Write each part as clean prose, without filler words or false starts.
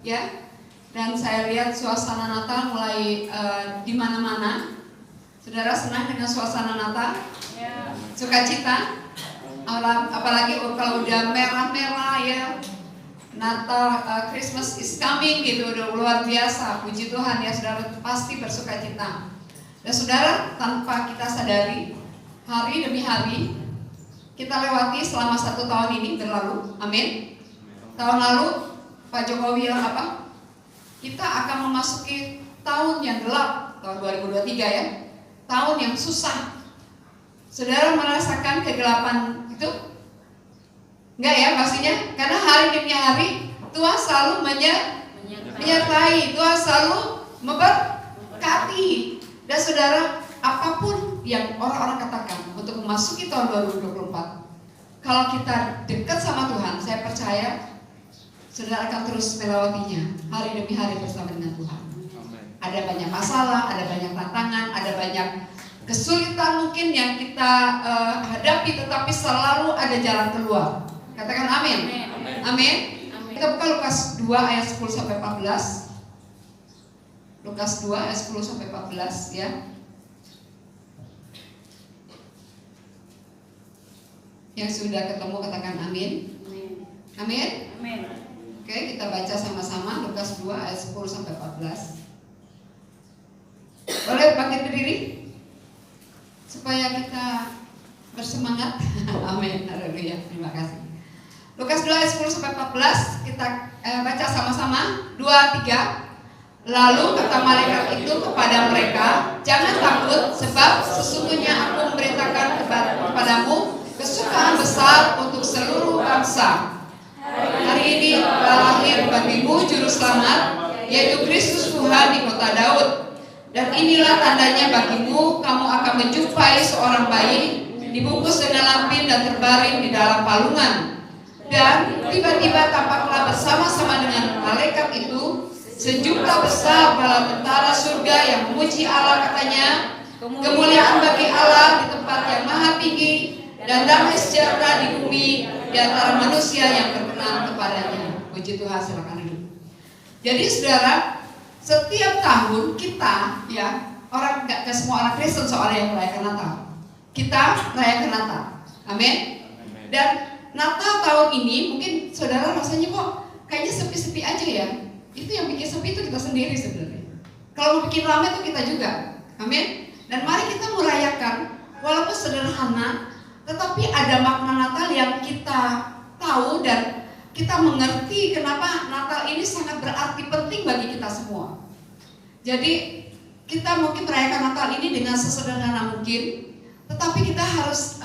Ya, dan saya lihat suasana Natal mulai di mana-mana. Saudara senang dengan suasana Natal? Ya. Sukacita? Apalagi kalau udah merah-merah ya. Natal, Christmas is coming gitu, udah luar biasa. Puji Tuhan ya, saudara pasti bersukacita. Dan saudara, tanpa kita sadari, hari demi hari kita lewati selama 1 tahun ini berlalu. Amin. Tahun lalu Pak Jokowi bilang apa? Kita akan memasuki tahun yang gelap, tahun 2023 ya. Tahun yang susah. Saudara merasakan kegelapan itu? Enggak ya pastinya? Karena hari demi hari Tuhan selalu menyertai, Tuhan selalu memberkati. Dan saudara, apapun yang orang-orang katakan untuk memasuki tahun 2024, kalau kita dekat sama Tuhan, saya percaya saudara akan terus melewatinya hari demi hari bersama dengan Tuhan. Ada banyak masalah, ada banyak tantangan, ada banyak kesulitan mungkin yang kita hadapi, tetapi selalu ada jalan keluar. Katakan amin. Amin. Kita buka Lukas 2 ayat 10 sampai 14. Lukas 2 ayat 10 sampai 14 ya. Yang sudah ketemu katakan amin. Amin. Amin. Oke, kita baca sama-sama Lukas 2 ayat 10 sampai 14. Boleh bangkit berdiri? Supaya kita bersemangat. Amin. Haleluya. Terima kasih. Lukas 2 ayat 10 sampai 14 kita baca sama-sama. 2, 3. Lalu kata malaikat itu kepada mereka, jangan takut, sebab sesungguhnya aku memberitakan kepadamu kesukaan besar untuk seluruh bangsa. Hari ini lahir bagimu juru selamat, yaitu Kristus Tuhan di kota Daud. Dan inilah tandanya bagimu, kamu akan menjumpai seorang bayi dibungkus dengan lampin dan terbaring di dalam palungan. Dan tiba-tiba tampaklah bersama-sama dengan malaikat itu sejumlah besar bala tentara surga yang memuji Allah, katanya, kemuliaan bagi Allah di tempat yang maha tinggi dan damai sejahtera di bumi di antara manusia yang berkenan kepadanya. Puji Tuhan, silakan duduk. Jadi saudara, setiap tahun kita ya, gak semua orang Kristen soalnya yang merayakan Natal. Kita merayakan Natal. Amin. Dan Natal tahun ini mungkin saudara rasanya kok kayaknya sepi-sepi aja ya. Itu yang bikin sepi itu kita sendiri sebenarnya. Kalau mau bikin ramai itu kita juga. Amin. Dan mari kita merayakan walaupun sederhana, tetapi ada makna Natal yang kita tahu dan kita mengerti kenapa Natal ini sangat berarti penting bagi kita semua. Jadi kita mungkin merayakan Natal ini dengan sesederhana mungkin, tetapi kita harus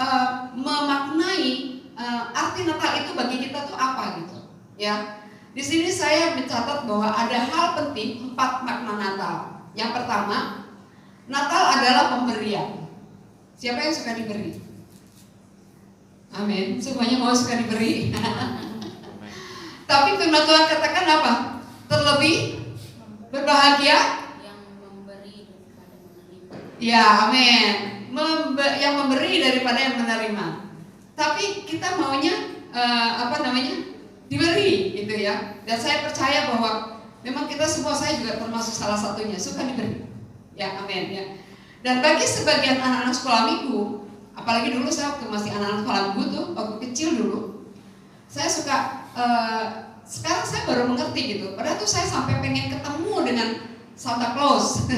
memaknai arti Natal itu bagi kita tuh apa gitu. Ya. Di sini saya mencatat bahwa ada hal penting 4 makna Natal. Yang pertama, Natal adalah pemberian. Siapa yang suka diberi? Amin. Semuanya mau suka diberi. Tapi firman Tuhan katakan apa? Terlebih berbahagia yang memberi daripada menerima. Ya, amin. Yang memberi daripada yang menerima. Tapi kita maunya diberi gitu ya. Dan saya percaya bahwa memang kita semua, saya juga termasuk salah satunya, suka diberi. Ya, amin ya. Dan bagi sebagian anak-anak sekolah minggu, apalagi dulu saya waktu masih anak-anak sekolah minggu tuh, waktu kecil dulu, saya suka sekarang saya baru mengerti gitu. Padahal tuh saya sampai pengen ketemu dengan Santa Claus.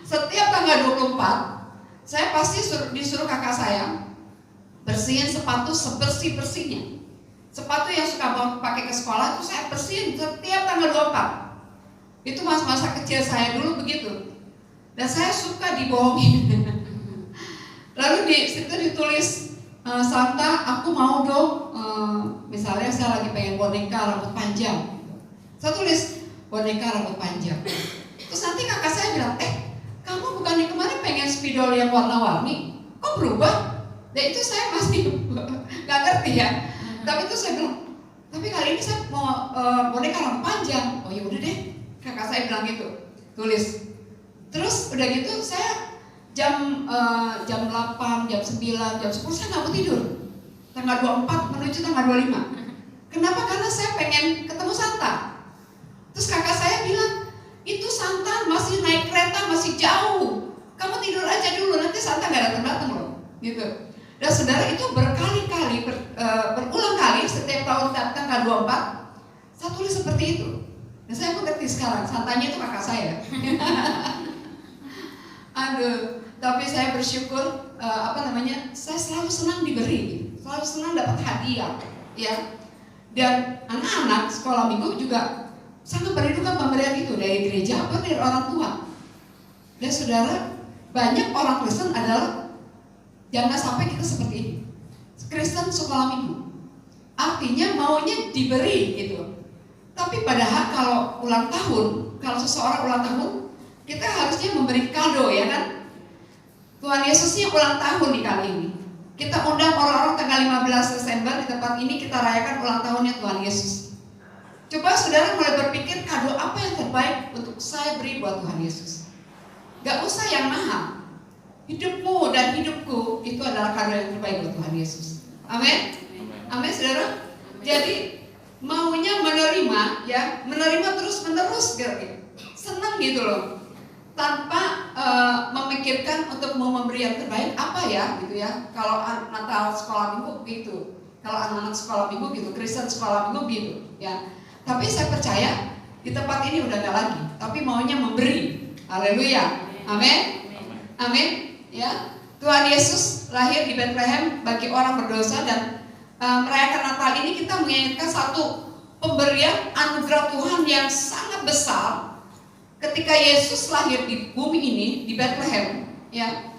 Setiap tanggal 24, saya pasti disuruh kakak saya bersihin sepatu sebersih-bersihnya. Sepatu yang suka pakai ke sekolah itu saya bersihin setiap tanggal 24. Itu masa-masa kecil saya dulu begitu. Dan saya suka dibohongin. Lalu di situ ditulis, Santa, aku mau dong, misalnya saya lagi pengen boneka rambut panjang. Saya tulis boneka rambut panjang. Terus nanti kakak saya bilang, kamu bukannya kemarin pengen spidol yang warna-warni, kok berubah? Dan itu saya masih gak ngerti ya. Tapi itu saya bilang, tapi kali ini saya mau boneka rambut panjang. Oh ya udah deh, kakak saya bilang gitu, tulis. Terus udah gitu saya jam 8, jam 9, jam 10 saya nggak mau tidur. Tanggal 24 menuju tanggal 25. Kenapa? Karena saya pengen ketemu Santa. Santa nggak datang-datang loh, gitu. Dan saudara itu berkali-kali, berulang kali setiap tahun datang K24, saya tulis seperti itu. Dan saya mengerti sekarang, Santanya itu kakak saya. Aduh, tapi saya bersyukur, saya selalu senang diberi, selalu senang dapat hadiah, ya. Dan anak-anak sekolah minggu juga sangat merindukan pemberian itu dari gereja atau dari orang tua. Dan saudara, banyak orang Kristen adalah jangan sampai kita seperti ini. Kristen sekolah minggu, artinya maunya diberi gitu. Tapi padahal kalau ulang tahun, kalau seseorang ulang tahun, kita harusnya memberi kado, ya kan? Tuhan Yesusnya ulang tahun di kali ini. Kita undang orang-orang tanggal 15 Desember di tempat ini, kita rayakan ulang tahunnya Tuhan Yesus. Coba saudara mulai berpikir kado apa yang terbaik untuk saya beri buat Tuhan Yesus. Gak usah yang mahal. Hidupmu dan hidupku itu adalah kado yang terbaik buat Tuhan Yesus. Amin. Amin, saudara. Jadi maunya menerima, ya, menerima terus menerus, gitu. Senang gitu loh. Tanpa memikirkan untuk mau memberi yang terbaik apa ya, gitu ya. Kalau Natal sekolah minggu gitu, kalau anak-anak sekolah minggu gitu, Kristen sekolah minggu gitu, ya. Tapi saya percaya di tempat ini udah gak lagi, tapi maunya memberi. Haleluya, amin, amin, ya. Tuhan Yesus lahir di Bethlehem bagi orang berdosa, dan merayakan Natal ini kita mengingatkan satu pemberian anugerah Tuhan yang sangat besar. Ketika Yesus lahir di bumi ini, di Bethlehem, ya,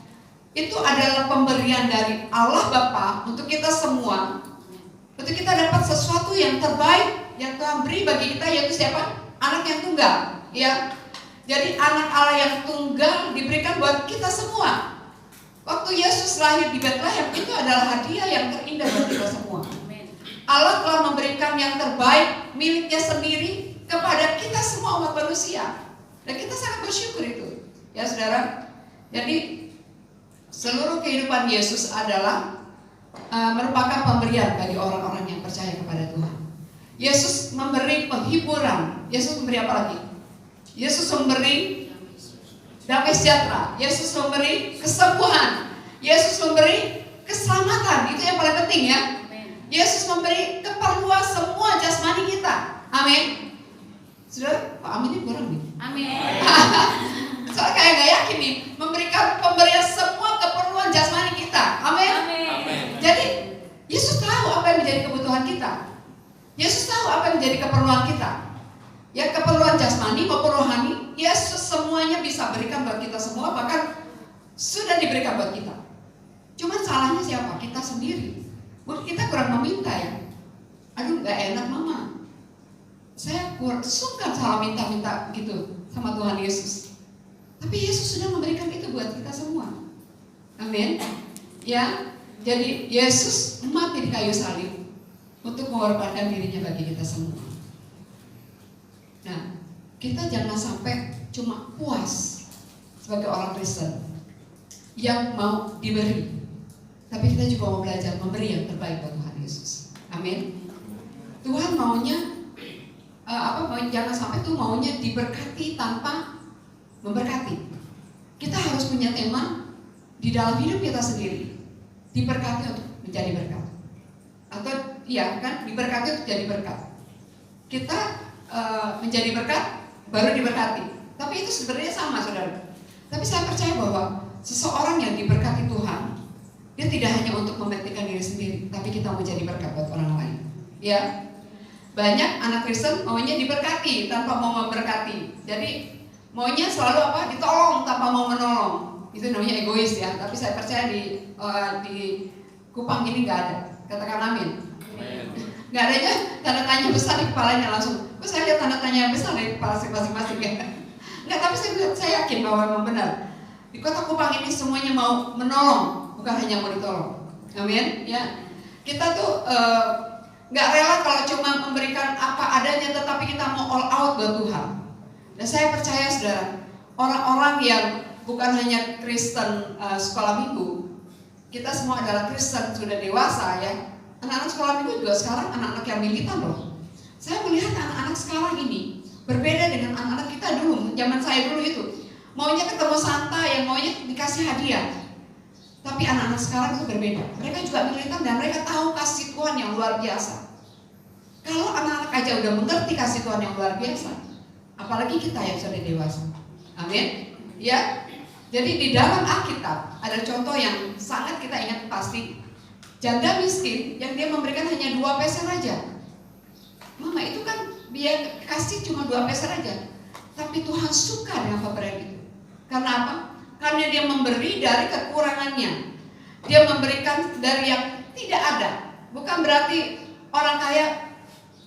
itu adalah pemberian dari Allah Bapa untuk kita semua, untuk kita dapat sesuatu yang terbaik yang Tuhan beri bagi kita, yaitu siapa? Anak yang tunggal, ya. Jadi anak Allah yang tunggal diberikan buat kita semua. Waktu Yesus lahir di Bethlehem, itu adalah hadiah yang terindah buat kita semua. Allah telah memberikan yang terbaik miliknya sendiri kepada kita semua umat manusia. Dan kita sangat bersyukur itu, ya saudara. Jadi seluruh kehidupan Yesus adalah merupakan pemberian bagi orang-orang yang percaya kepada Tuhan. Yesus memberi penghiburan. Yesus memberi apa lagi? Yesus memberi damai sejahtera. Yesus memberi kesembuhan. Yesus memberi keselamatan. Itu yang paling penting, ya. Yesus memberi keperluan semua jasmani kita. Amin. Sudah, Pak Aminnya kurang nih. Amin. Soalnya kayak gak yakin nih, memberikan pemberian semua keperluan jasmani kita. Amin. Jadi Yesus tahu apa yang menjadi kebutuhan kita. Yesus tahu apa yang menjadi keperluan kita. Ya, keperluan jasmani maupun rohani, Yesus semuanya bisa berikan buat kita semua, bahkan sudah diberikan buat kita. Cuman salahnya siapa? Kita sendiri. Kita kurang meminta, ya. Aduh, gak enak mama. Saya sungkan salah minta-minta gitu sama Tuhan Yesus. Tapi Yesus sudah memberikan itu buat kita semua. Amin. Ya, jadi Yesus mati di kayu salib untuk mengorbankan dirinya bagi kita semua. Nah, kita jangan sampai cuma puas sebagai orang Kristen yang mau diberi, tapi kita juga mau belajar memberi yang terbaik buat Tuhan Yesus. Amin. Tuhan maunya jangan sampai tuh maunya diberkati tanpa memberkati. Kita harus punya tema di dalam hidup kita sendiri, diberkati untuk menjadi berkat. Atau iya kan, diberkati untuk jadi berkat. Kita menjadi berkat baru diberkati. Tapi itu sebenarnya sama, saudara. Tapi saya percaya bahwa seseorang yang diberkati Tuhan, dia tidak hanya untuk mementingkan diri sendiri, tapi kita mau jadi berkat buat orang lain. Ya. Banyak anak Kristen maunya diberkati tanpa mau memberkati. Jadi maunya selalu apa? Ditolong tanpa mau menolong. Itu namanya egois, ya. Tapi saya percaya di Kupang ini nggak ada. Katakan amin. Nggak ada aja tanda tanya besar di kepalanya langsung. Saya lihat tanda tanya besar di kepala masing-masing, ya. Nggak, tapi saya yakin bahwa memang benar. Di kota Kupang ini semuanya mau menolong, bukan hanya mau ditolong. Amin, ya. Kita tuh nggak rela kalau cuma memberikan apa adanya, tetapi kita mau all out buat Tuhan. Dan saya percaya, saudara, orang-orang yang bukan hanya Kristen sekolah minggu, kita semua adalah Kristen sudah dewasa, ya. Anak-anak sekolah minggu juga sekarang anak-anak yang militan loh. Saya melihat anak-anak sekarang ini berbeda dengan anak-anak kita dulu, zaman saya dulu itu. Maunya ketemu Santa, yang maunya dikasih hadiah. Tapi anak-anak sekarang itu berbeda. Mereka juga militan dan mereka tahu kasih Tuhan yang luar biasa. Kalau anak-anak aja udah mengerti kasih Tuhan yang luar biasa, apalagi kita yang sudah dewasa. Amin. Ya. Jadi di dalam Alkitab ada contoh yang sangat kita ingat pasti. Janda miskin yang dia memberikan hanya 2 peser aja. Mama itu kan dia kasih cuma 2 peser aja. Tapi Tuhan suka dengan pemberian itu. Karena apa? Karena dia memberi dari kekurangannya. Dia memberikan dari yang tidak ada. Bukan berarti orang kaya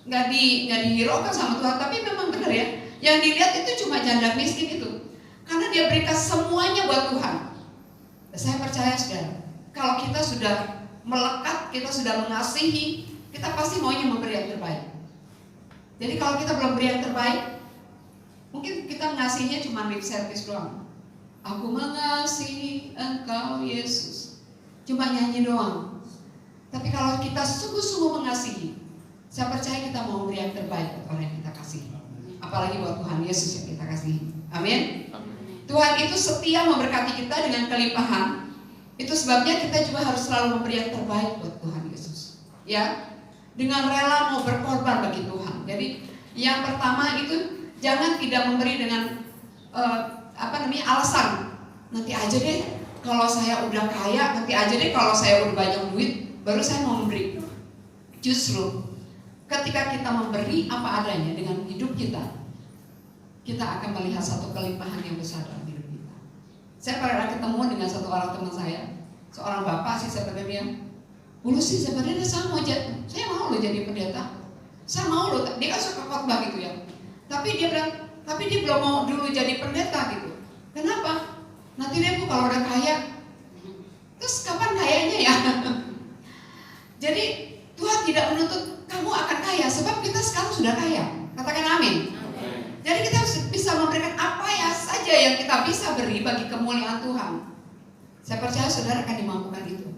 nggak dihiraukan sama Tuhan, tapi memang benar ya. Yang dilihat itu cuma janda miskin itu. Karena dia berikan semuanya buat Tuhan. Saya percaya saudara, kalau kita sudah melekat, kita sudah mengasihi, kita pasti maunya memberi yang terbaik. Jadi kalau kita belum beri yang terbaik, mungkin kita mengasihinya cuma lip service doang. Aku mengasihi Engkau Yesus, cuma nyanyi doang. Tapi kalau kita sungguh-sungguh mengasihi, saya percaya kita mau beri yang terbaik buat orang yang kita kasihi. Apalagi buat Tuhan Yesus yang kita kasihi. Amin. Tuhan itu setia memberkati kita dengan kelimpahan. Itu sebabnya kita juga harus selalu memberi yang terbaik buat Tuhan Yesus. Ya, dengan rela mau berkorban bagi Tuhan. Jadi yang pertama itu jangan tidak memberi dengan alasan. Nanti aja deh kalau saya udah kaya, nanti aja deh kalau saya udah banyak duit, baru saya mau memberi. Justru ketika kita memberi apa adanya dengan hidup kita, kita akan melihat satu kelimpahan yang besar dalam hidup kita. Saya pernah ketemu dengan satu orang teman saya, seorang bapak sih sebenarnya. Dulu sih sebenarnya saya mau loh jadi pendeta. Saya mau loh, dia kan suka khotbah gitu ya. Tapi dia bilang, tapi dia belum mau dulu jadi pendeta gitu. Kenapa? Nanti deh Bu kalau udah kaya. Terus kapan kayanya ya? Jadi Tuhan tidak menuntut kamu akan kaya, sebab kita sekarang sudah kaya. Katakan amin. Jadi kita bisa memberikan apa ya saja yang kita bisa beri bagi kemuliaan Tuhan. Saya percaya saudara akan dimampukan itu.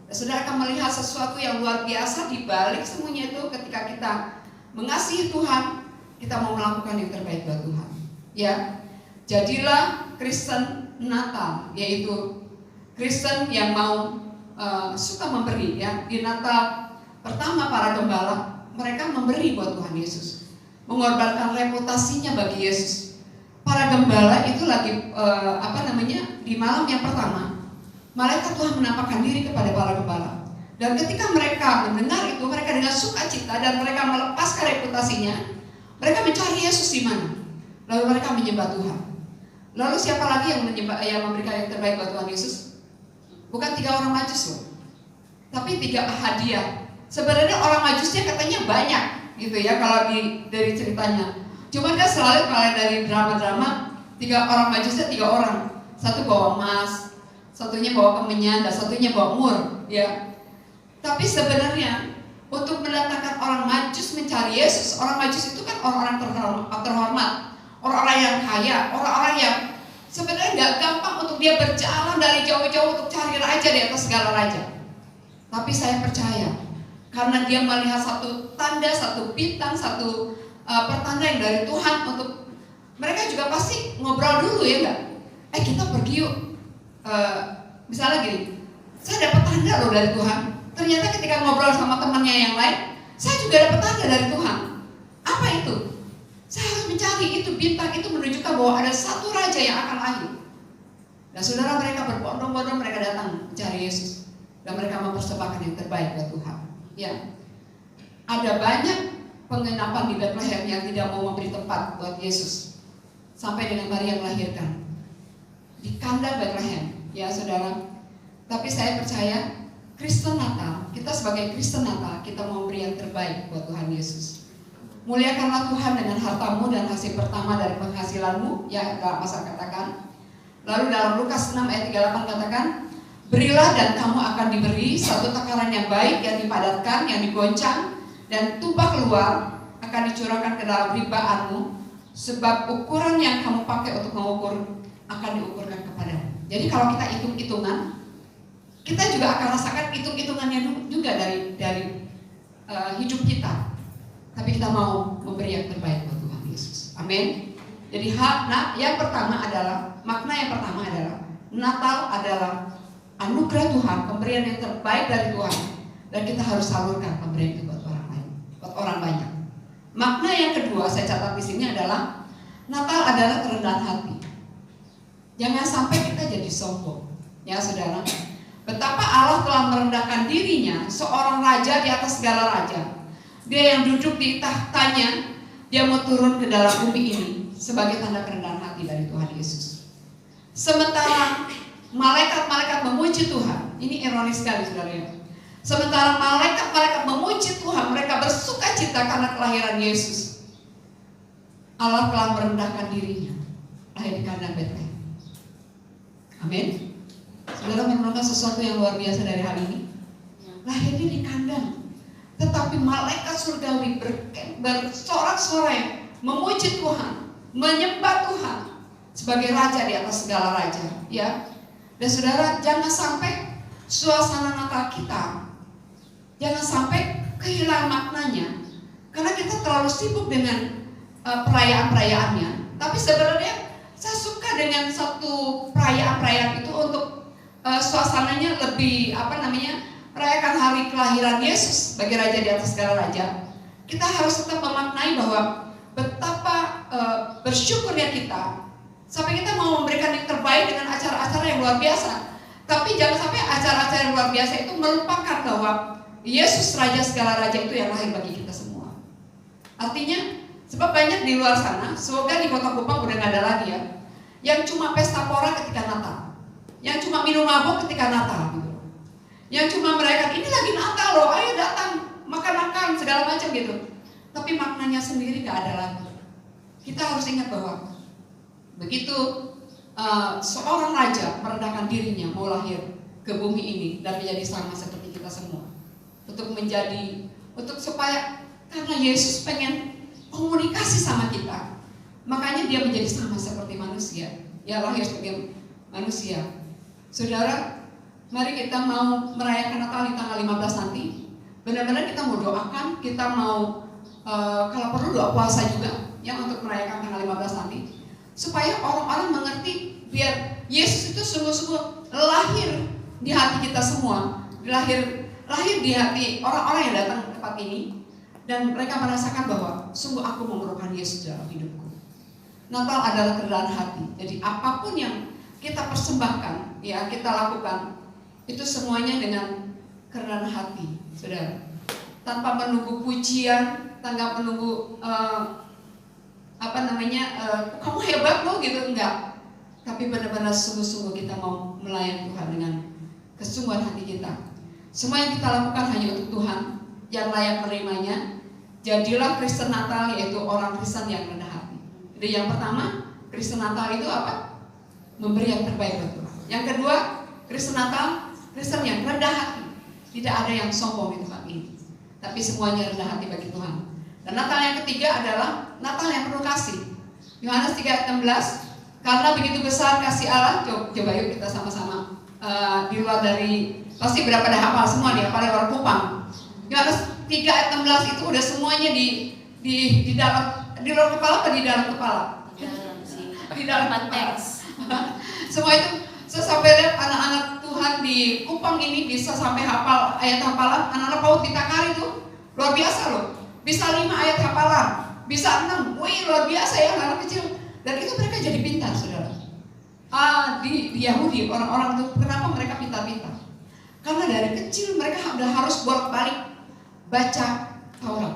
Dan saudara akan melihat sesuatu yang luar biasa di balik semuanya itu ketika kita mengasihi Tuhan, kita mau melakukan yang terbaik buat Tuhan. Ya, jadilah Kristen Natal, yaitu Kristen yang mau suka memberi. Ya, di Natal pertama para gembala mereka memberi buat Tuhan Yesus. Mengorbankan reputasinya bagi Yesus. Para gembala itu lagi di malam yang pertama, malaikat Tuhan menampakkan diri kepada para gembala. Dan ketika mereka mendengar itu, mereka dengan sukacita dan mereka melepaskan reputasinya, mereka mencari Yesus di mana. Lalu mereka menyembah Tuhan. Lalu siapa lagi yang memberikan yang terbaik buat Tuhan Yesus? Bukan 3 orang Majus loh, tapi 3 hadiah. Sebenarnya orang Majusnya katanya banyak gitu ya kalau dari ceritanya. Cuman kan selalu kalau dari drama-drama 3 orang Majusnya 3 orang. Satu bawa emas, satunya bawa kemenyan, dan satunya bawa mur, ya. Tapi sebenarnya untuk mendatangkan orang Majus mencari Yesus, orang Majus itu kan orang-orang terhormat, orang-orang yang kaya, orang-orang yang sebenarnya nggak gampang untuk dia berjalan dari jauh-jauh untuk cari raja di atas segala raja. Tapi saya percaya karena dia melihat satu tanda, satu bintang, satu pertanda yang dari Tuhan untuk mereka juga pasti ngobrol dulu ya enggak? Kita pergi yuk. Misalnya gini, saya dapat tanda loh dari Tuhan. Ternyata ketika ngobrol sama temannya yang lain, saya juga dapat tanda dari Tuhan. Apa itu? Saya harus mencari itu bintang itu menunjukkan bahwa ada satu raja yang akan lahir. Dan saudara mereka berbondong-bondong mereka datang mencari Yesus dan mereka mempersembahkan yang terbaik buat Tuhan. Ya, ada banyak penginapan di Bethlehem yang tidak mau memberi tempat buat Yesus sampai dengan Maria melahirkan di kandang Bethlehem, ya saudara. Tapi saya percaya Kristen Natal, kita sebagai Kristen Natal, kita mau memberi yang terbaik buat Tuhan Yesus. Muliakanlah Tuhan dengan hartamu dan hasil pertama dari penghasilanmu, ya dalam masa katakan. Lalu dalam Lukas 6 ayat 38 katakan, berilah dan kamu akan diberi satu takaran yang baik, yang dipadatkan, yang digoncang, dan tumpah keluar akan dicurahkan ke dalam ribaanmu, sebab ukuran yang kamu pakai untuk mengukur akan diukurkan kepadamu. Jadi kalau kita hitung-hitungan, kita juga akan rasakan hitung-hitungannya juga dari hidup kita. Tapi kita mau memberi yang terbaik buat Tuhan Yesus. Amin. Jadi makna yang pertama adalah Natal adalah anugerah Tuhan, pemberian yang terbaik dari Tuhan, dan kita harus salurkan pemberian itu buat orang lain, buat orang banyak. Makna yang kedua saya catat di sini adalah Natal adalah kerendahan hati. Jangan sampai kita jadi sombong, ya saudara. Betapa Allah telah merendahkan dirinya, seorang raja di atas segala raja. Dia yang duduk di tahtanya, dia mau turun ke dalam bumi ini sebagai tanda kerendahan hati dari Tuhan Yesus. Sementara malaikat-malaikat memuji Tuhan, ini ironis sekali saudara ya. Sementara malaikat-malaikat memuji Tuhan, mereka bersuka cita karena kelahiran Yesus. Allah telah merendahkan dirinya, lahir di kandang Betlehem. Amin. Saudara menemukan sesuatu yang luar biasa dari hal ini. Lahirnya di kandang, tetapi malaikat surgawi bersorak-sorai memuji Tuhan, menyembah Tuhan sebagai raja di atas segala raja, ya. Dan saudara, jangan sampai suasana Natal kita jangan sampai kehilangan maknanya, karena kita terlalu sibuk dengan perayaan-perayaannya. Tapi sebenarnya saya suka dengan satu perayaan-perayaan itu untuk suasananya lebih merayakan hari kelahiran Yesus sebagai raja di atas segala raja. Kita harus tetap memaknai bahwa betapa bersyukurnya kita sampai kita mau memberikan yang terbaik dengan acara-acara yang luar biasa. Tapi jangan sampai acara-acara yang luar biasa itu melupakan bahwa Yesus Raja segala raja itu yang lahir bagi kita semua. Artinya, sebab banyak di luar sana, semoga di Kota Kupang udah gak ada lagi ya, yang cuma pesta pora ketika Natal, yang cuma minum mabuk ketika Natal gitu, yang cuma merayakan ini lagi Natal loh, ayo datang makan-makan segala macam gitu. Tapi maknanya sendiri gak ada lagi. Kita harus ingat bahwa begitu seorang raja merendahkan dirinya mau lahir ke bumi ini dan menjadi sama seperti kita semua, untuk supaya karena Yesus pengen komunikasi sama kita, makanya dia menjadi sama seperti manusia, ya lahir sebagai manusia. Saudara, mari kita mau merayakan Natal di tanggal 15 nanti. Benar-benar kita mau doakan, kita mau kalau perlu doa puasa juga yang untuk merayakan tanggal 15 nanti, supaya orang-orang mengerti, biar Yesus itu sungguh-sungguh lahir di hati kita semua, lahir di hati orang-orang yang datang ke tempat ini, dan mereka merasakan bahwa sungguh aku memerlukan Yesus dalam hidupku. Natal adalah kerendahan hati. Jadi apapun yang kita persembahkan, ya kita lakukan, itu semuanya dengan kerendahan hati, saudara. Tanpa menunggu pujian, tanpa menunggu kamu hebat loh gitu, enggak. Tapi benar-benar sungguh-sungguh kita mau melayani Tuhan dengan kesungguhan hati kita. Semua yang kita lakukan hanya untuk Tuhan yang layak menerimanya. Jadilah Kristen Natal, yaitu orang Kristen yang rendah hati. Jadi yang pertama, Kristen Natal itu apa? Memberi yang terbaik buat Tuhan. Yang kedua, Kristen Natal, Kristen yang rendah hati. Tidak ada yang sombong di tempat ini, tapi semuanya rendah hati bagi Tuhan. Dan Natal yang ketiga adalah Natal yang penuh kasih. Yohanes 3:16, karena begitu besar kasih Allah. Coba yuk kita sama-sama di luar dari, pasti berapa dah hafal semua nih, apalagi orang Kupang. Yohanes 3:16 itu udah semuanya di luar kepala atau di dalam kepala? Di dalam teks. Semua itu saya sampai lihat anak-anak Tuhan di Kupang ini bisa sampai hafal ayat hafalan. Anak-anak PAUD di Takar itu luar biasa loh. Bisa 5 ayat hafalan, bisa 6. Wih, luar biasa ya anak-anak kecil. Dan itu mereka jadi pintar, saudara. Di Yahudi orang-orang itu kenapa mereka pintar-pintar? Karena dari kecil mereka udah harus bolak-balik baca Taurat.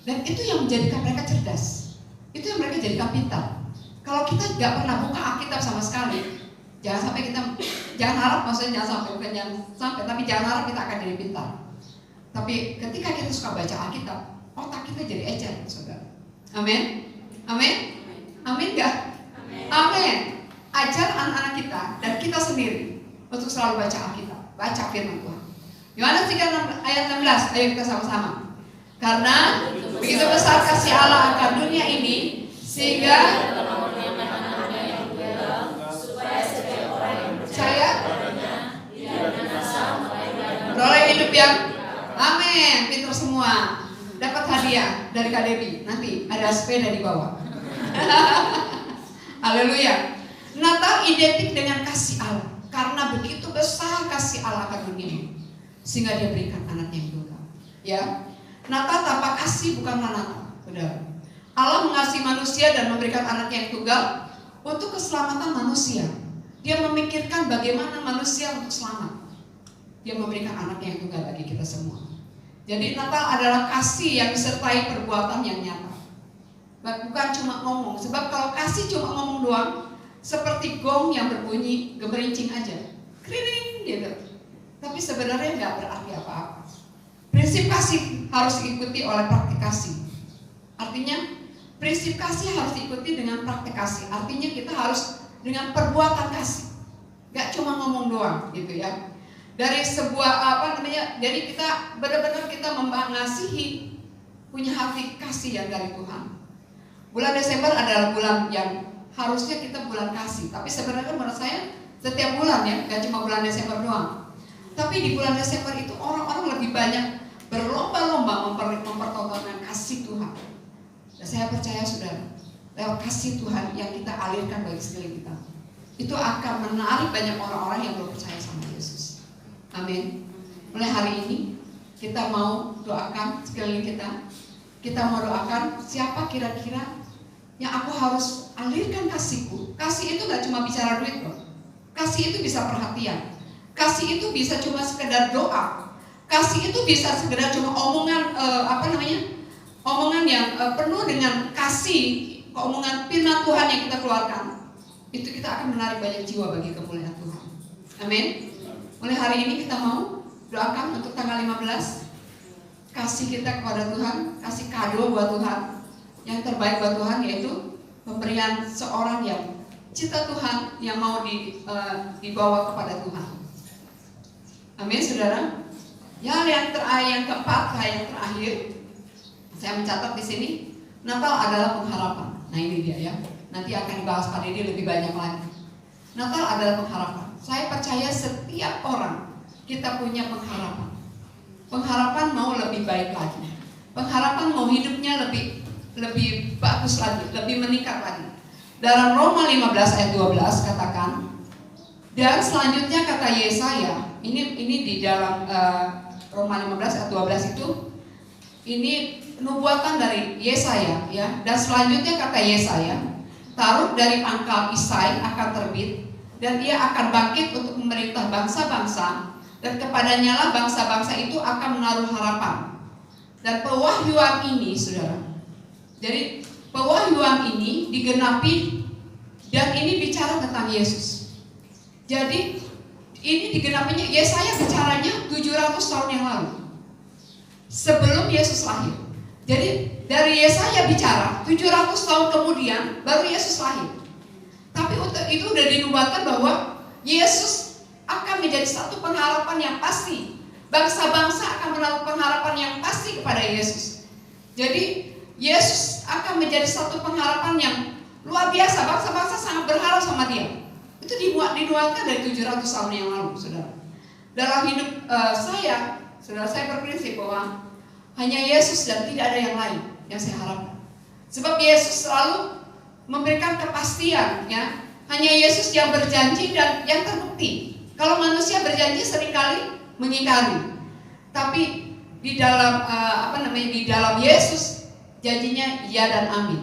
Dan itu yang menjadikan mereka cerdas. Itu yang mereka jadikan pintar. Kalau kita nggak pernah buka Alkitab sama sekali, jangan sampai kita, jangan harap, maksudnya jangan sampai, tapi jangan harap kita akan jadi pintar. Tapi ketika kita suka baca Alkitab, otak kita jadi ecer, saudara. Amin, amin, amin nggak? Amin. Ajar anak-anak kita dan kita sendiri untuk selalu baca Alkitab, baca firman Tuhan. Yohanes 3 ayat 16, ayo kita sama-sama. Karena begitu besar kasih Allah akan dunia ini, sehingga percaya beroleh hidup yang amin. Pintar semua. Dapat hadiah dari Kak Debbie. Nanti ada sepeda di bawah. Haleluya. Natal identik dengan kasih Allah. karena begitu besar kasih Allah ke dunia sehingga dia berikan anaknya yang tunggal. Ya, Natal tanpa kasih bukanlah Natal, saudara. Allah mengasihi manusia dan memberikan anaknya yang tunggal untuk keselamatan manusia. Dia memikirkan bagaimana manusia untuk selamat. Dia memberikan anaknya yang tunggal bagi kita semua. Jadi Natal adalah kasih yang disertai perbuatan yang nyata. Bukan cuma ngomong. Sebab kalau kasih cuma ngomong doang, seperti gong yang berbunyi gemerincing aja, kering gitu. Tapi sebenarnya nggak berarti apa-apa. Prinsip kasih harus diikuti oleh praktik kasih. Artinya prinsip kasih harus diikuti dengan praktik kasih. Artinya kita harus dengan perbuatan kasih, nggak cuma ngomong doang gitu ya. Dari sebuah jadi kita benar-benar kita mengasihi, punya hati kasih yang dari Tuhan. Bulan Desember adalah bulan yang harusnya kita bulan kasih, tapi sebenarnya menurut saya setiap bulan ya, gak cuma bulan Desember doang. Tapi di bulan Desember itu orang-orang lebih banyak berlomba-lomba mempertontonkan kasih Tuhan. Dan saya percaya saudara, lewat kasih Tuhan yang kita alirkan bagi sekeliling kita, itu akan menarik banyak orang-orang yang belum percaya sama Yesus. Amin. Mulai hari ini kita mau doakan sekeliling kita. Kita mau doakan siapa kira-kira yang aku harus alirkan kasihku. Kasih itu gak cuma bicara duit loh. Kasih itu bisa perhatian. Kasih itu bisa cuma sekedar doa. Kasih itu bisa sekedar cuma omongan omongan yang penuh dengan kasih, omongan firman Tuhan yang kita keluarkan. Itu kita akan menarik banyak jiwa bagi kemuliaan Tuhan. Amin. Mulai hari ini kita mau doakan untuk tanggal 15, kasih kita kepada Tuhan, kasih kado buat Tuhan. Yang terbaik buat Tuhan yaitu pemberian seorang yang cinta Tuhan, yang mau dibawa kepada Tuhan. Amin, saudara. Yang keempat, yang terakhir, saya mencatat di sini, Natal adalah pengharapan. Nah ini dia ya. Nanti akan dibahas Pak Dede lebih banyak lagi. Natal adalah pengharapan. Saya percaya setiap orang kita punya pengharapan. Pengharapan mau lebih baik lagi. Pengharapan mau hidupnya lebih bagus lagi, lebih meningkat lagi. Dalam Roma 15 ayat 12 katakan, dan selanjutnya kata Yesaya, ini di dalam Roma 15 ayat 12 itu, ini nubuatan dari Yesaya ya. Dan selanjutnya kata Yesaya, Taruk dari pangkal Isai akan terbit, dan ia akan bangkit untuk memerintah bangsa-bangsa, dan kepadanya lah bangsa-bangsa itu akan menaruh harapan. Dan pewahyuan ini, saudara, jadi pewahyuan ini digenapi, dan ini bicara tentang Yesus. Jadi ini digenapinya, Yesaya bicaranya 700 tahun yang lalu, sebelum Yesus lahir. Jadi dari Yesaya bicara 700 tahun kemudian baru Yesus lahir. Tapi itu udah dinubuatkan bahwa Yesus akan menjadi satu pengharapan yang pasti. Bangsa-bangsa akan menaruh pengharapan yang pasti kepada Yesus. Jadi Yesus akan menjadi satu pengharapan yang luar biasa. Bangsa-bangsa sangat berharap sama dia. Itu dinubuatkan dari 700 tahun yang lalu, saudara. Dalam hidup saudara, saya berprinsip bahwa hanya Yesus dan tidak ada yang lain yang saya harapkan. Sebab Yesus selalu memberikan kepastian, ya. Hanya Yesus yang berjanji dan yang terbukti. Kalau manusia berjanji seringkali mengingkari. Tapi di dalam di dalam Yesus janjinya ya dan amin.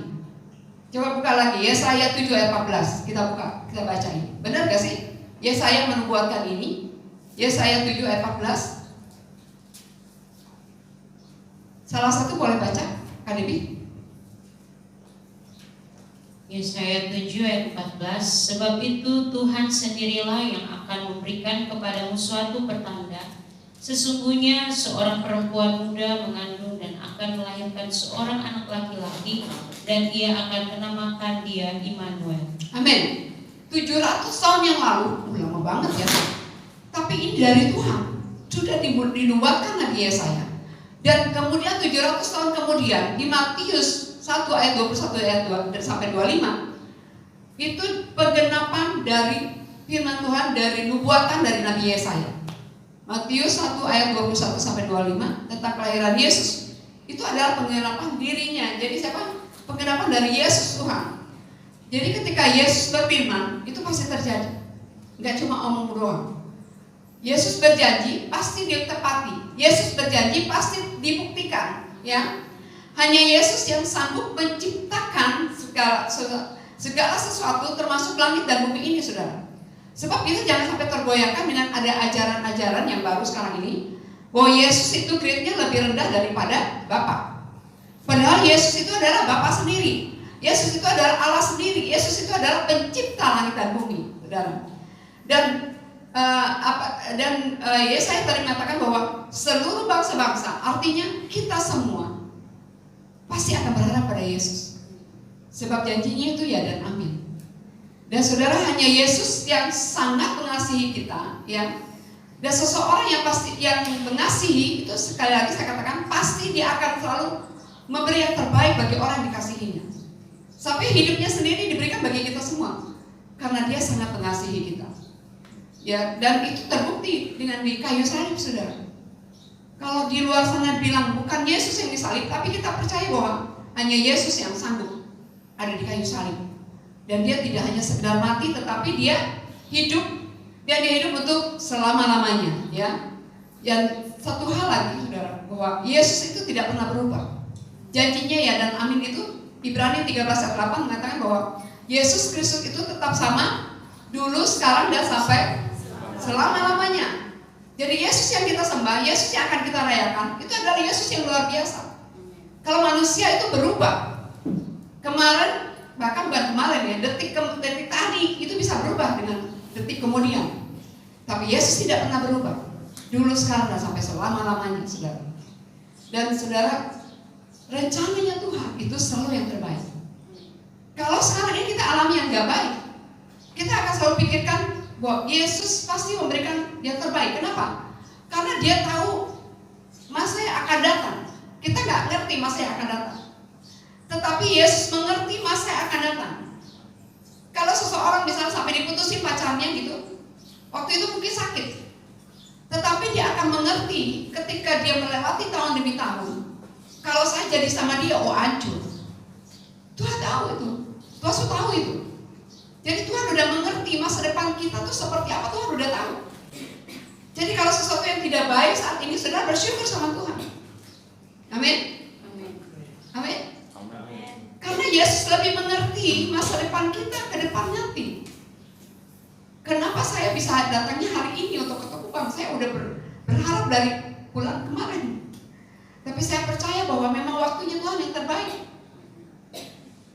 Coba buka lagi Yesaya 7 ayat 14. Kita buka, kita baca ini. Benar gak sih? Yesaya menubuatkan ini. Yesaya 7 ayat 14. Salah satu boleh baca, Kak Debbie? Yesaya 7 ayat 14. Sebab itu Tuhan sendirilah yang akan memberikan kepadamu suatu pertanda. Sesungguhnya seorang perempuan muda mengandung dan akan melahirkan seorang anak laki-laki, dan ia akan menamakan dia Immanuel. Amin. 700 tahun yang lalu, lama banget ya. Tapi ini dari Tuhan. Sudah dinubuatkan lagi Yesaya. Dan kemudian 700 tahun kemudian di Matius 1 ayat 21 ayat 2 sampai 25 itu penggenapan dari firman Tuhan, dari nubuatan dari Nabi Yesaya. Matius 1 ayat 21 sampai 25 tentang kelahiran Yesus. Itu adalah penggenapan dirinya. Jadi siapa? Penggenapan dari Yesus Tuhan. Jadi ketika Yesus berfirman, itu pasti terjadi. nggak cuma omong doang. Yesus berjanji pasti ditepati. Yesus berjanji pasti dibuktikan, ya. Hanya Yesus yang sanggup menciptakan segala sesuatu termasuk langit dan bumi ini, saudara. Sebab kita jangan sampai tergoyahkan dengan ada ajaran-ajaran yang baru sekarang ini bahwa Yesus itu grade-nya lebih rendah daripada Bapa. Padahal Yesus itu adalah Bapa sendiri. Yesus itu adalah Allah sendiri. Yesus itu adalah pencipta langit dan bumi, saudara. Dan Yesaya tadi mengatakan bahwa seluruh bangsa-bangsa, artinya kita semua pasti akan berharap pada Yesus. Sebab janjinya itu ya dan amin. Dan saudara, hanya Yesus yang sangat mengasihi kita, ya. Dan seseorang yang mengasihi itu, sekali lagi saya katakan, pasti dia akan selalu memberi yang terbaik bagi orang yang dikasihinya. Sampai hidupnya sendiri diberikan bagi kita semua, karena dia sangat mengasihi kita. Ya, dan itu terbukti dengan di kayu salib, saudara. Kalau di luar sana bilang bukan Yesus yang disalib, tapi kita percaya bahwa hanya Yesus yang sanggup ada di kayu salib. Dan dia tidak hanya sekedar mati, tetapi dia hidup. Dia hidup untuk selama-lamanya, ya. Dan satu hal lagi, saudara, bahwa Yesus itu tidak pernah berubah. Janjinya ya dan amin itu Ibrani 13 ayat 8 mengatakan bahwa Yesus Kristus itu tetap sama dulu, sekarang, dan sampai selama-lamanya. Jadi Yesus yang kita sembah, Yesus yang akan kita rayakan, itu adalah Yesus yang luar biasa. Kalau manusia itu berubah, kemarin, bahkan bukan kemarin ya, detik tadi itu bisa berubah dengan detik kemudian. Tapi Yesus tidak pernah berubah, dulu, sekarang, dan sampai selama-lamanya, saudara. Dan saudara, rencananya Tuhan itu selalu yang terbaik. Kalau sekarang ini kita alami yang gak baik, kita akan selalu pikirkan bahwa Yesus pasti memberikan yang terbaik. Kenapa? Karena dia tahu masa yang akan datang. Kita gak ngerti masa yang akan datang, tetapi Yesus mengerti masa yang akan datang. Kalau seseorang misalnya sampai diputusin pacarnya gitu, waktu itu mungkin sakit, tetapi dia akan mengerti ketika dia melewati tahun demi tahun. Kalau saya jadi sama dia, hancur. Tuhan tahu itu, Tuhan tahu itu. Jadi Tuhan udah mengerti masa depan kita tuh seperti apa, Tuhan udah tahu. Jadi kalau sesuatu yang tidak baik saat ini, saudara bersyukur sama Tuhan. Amin. Amin. Karena Yesus lebih mengerti masa depan kita ke depan nanti. Kenapa saya bisa datangnya hari ini untuk ketemu Bang? Saya udah berharap dari bulan kemarin. Tapi saya percaya bahwa memang waktunya Tuhan yang terbaik.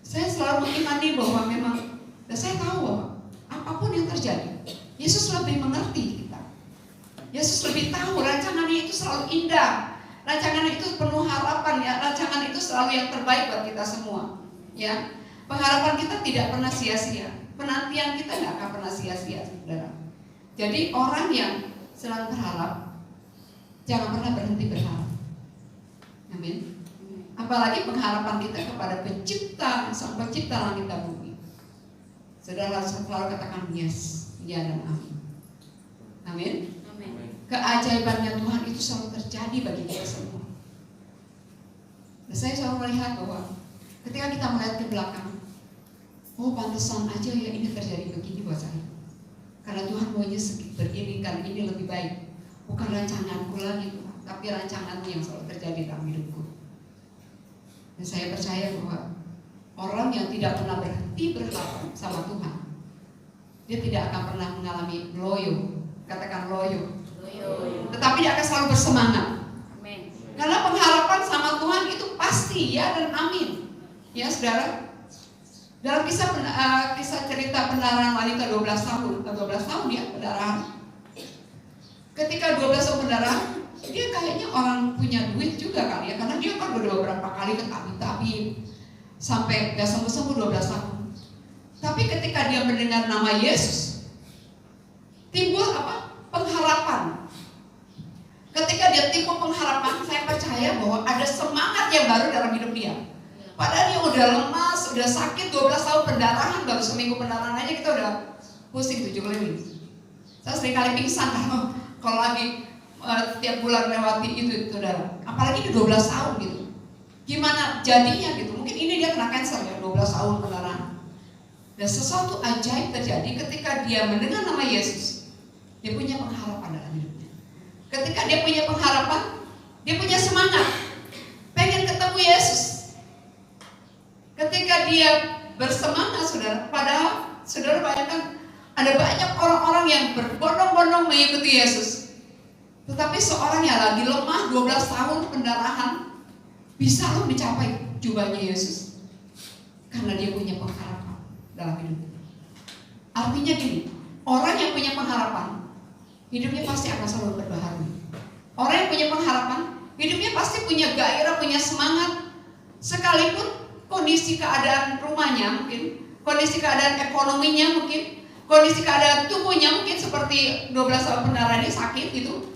Saya selalu mengimani bahwa memang, dan saya tahu bahwa apapun yang terjadi, Yesus lebih mengerti kita. Yesus lebih tahu rancangannya itu selalu indah. Rancangan itu penuh harapan, ya. Rancangan itu selalu yang terbaik buat kita semua, ya. Pengharapan kita tidak pernah sia-sia. Penantian kita nggak akan pernah sia-sia, saudara. Jadi orang yang selalu berharap, jangan pernah berhenti berharap. Amin. Apalagi pengharapan kita kepada pencipta, sang pencipta langit dan bumi. Saudara selalu katakan yes, ya dan amin. Amin. Keajaibannya Tuhan itu selalu terjadi bagi kita semua. Dan saya selalu melihat bahwa ketika kita melihat ke belakang, oh pantesan aja ya ini terjadi begini buat saya. Karena Tuhan maunya begini, karena ini lebih baik. Bukan rancanganku lagi Tuhan, tapi rancanganmu yang selalu terjadi dalam hidupku. Dan saya percaya bahwa orang yang tidak pernah berhenti berharap sama Tuhan, dia tidak akan pernah mengalami loyo. Katakan loyo. Tetapi dia akan selalu bersemangat. Amin. Karena pengharapan sama Tuhan itu pasti ya dan amin. Ya saudara. Dalam kisah cerita pendarahan wanita 12 tahun dia pendarahan. Ketika 12 tahun pendarahan, dia kayaknya orang punya duit juga kali ya, karena dia kan udah beberapa kali ke tabib sampai gak sembuh-sembuh 12 tahun. Tapi ketika dia mendengar nama Yesus, timbul apa? Pengharapan. Ketika dia timbul pengharapan, saya percaya bahwa ada semangat yang baru dalam hidup dia. Padahal dia udah lemas, udah sakit 12 tahun pendarahan, baru seminggu pendarahan aja kita udah pusing 7 keliling. Saya sering kali pingsan kalau lagi tiap bulan lewati itu, saudara. Apalagi di 12 tahun gitu. Gimana jadinya gitu? Mungkin ini dia kena cancer ya, 12 tahun pendarahan. Dan sesuatu ajaib terjadi ketika dia mendengar nama Yesus. Dia punya pengharapan dalam hidupnya. Ketika dia punya pengharapan, dia punya semangat, pengen ketemu Yesus. Ketika dia bersemangat, saudara, padahal saudara bayangkan ada banyak orang-orang yang berbondong-bondong mengikuti Yesus. Tetapi seorang yang lagi lemah 12 tahun pendarahan bisa loh mencapai jubahnya Yesus. Karena dia punya pengharapan dalam hidupnya. Artinya gini, orang yang punya pengharapan, hidupnya pasti akan selalu berbaharui. Orang yang punya pengharapan, hidupnya pasti punya gairah, punya semangat. Sekalipun kondisi keadaan rumahnya mungkin, kondisi keadaan ekonominya mungkin, kondisi keadaan tubuhnya mungkin seperti 12 tahun pendarahan ini sakit gitu.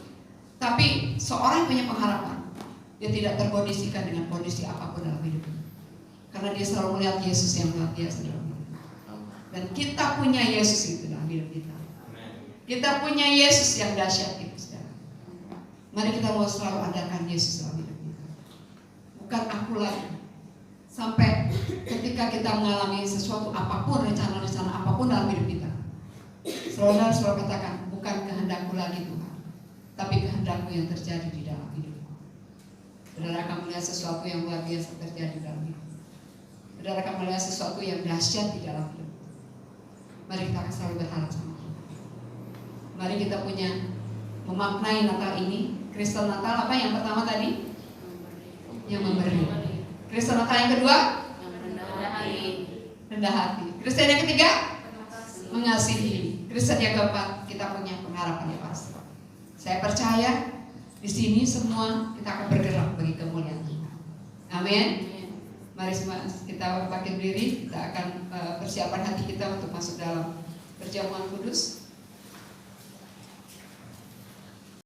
Tapi seorang yang punya pengharapan, dia tidak terkondisikan dengan kondisi apapun dalam hidupnya. Karena dia selalu melihat Yesus yang luar biasa dalam hidup. Dan kita punya Yesus itu dalam hidup kita. Kita punya Yesus yang dahsyat itu, saudara. Mari kita mau selalu adakan Yesus dalam hidup kita. Bukan aku lagi. Sampai ketika kita mengalami sesuatu apapun, rencana-rencana apapun dalam hidup kita, selalu katakan, bukan kehendakku lagi Tuhan, tapi kehendakmu yang terjadi di dalam hidupku. Saudara akan melihat sesuatu yang luar biasa terjadi dalam hidup. Saudara akan melihat sesuatu yang dahsyat di dalam hidup. Mari kita akan selalu berharap sama Tuhan. Mari kita punya memaknai Natal ini. Kristen Natal apa yang pertama tadi? Yang memberi. Kristen Natal yang kedua? Rendah hati. Kristen yang ketiga? Mengasihi. Kristen yang keempat, kita punya pengharapan yang pasti. Saya percaya di sini semua kita akan bergerak bagi kemuliaan Tuhan. Amin. Mari semua kita bangkit berdiri. Kita akan persiapan hati kita untuk masuk dalam perjamuan kudus.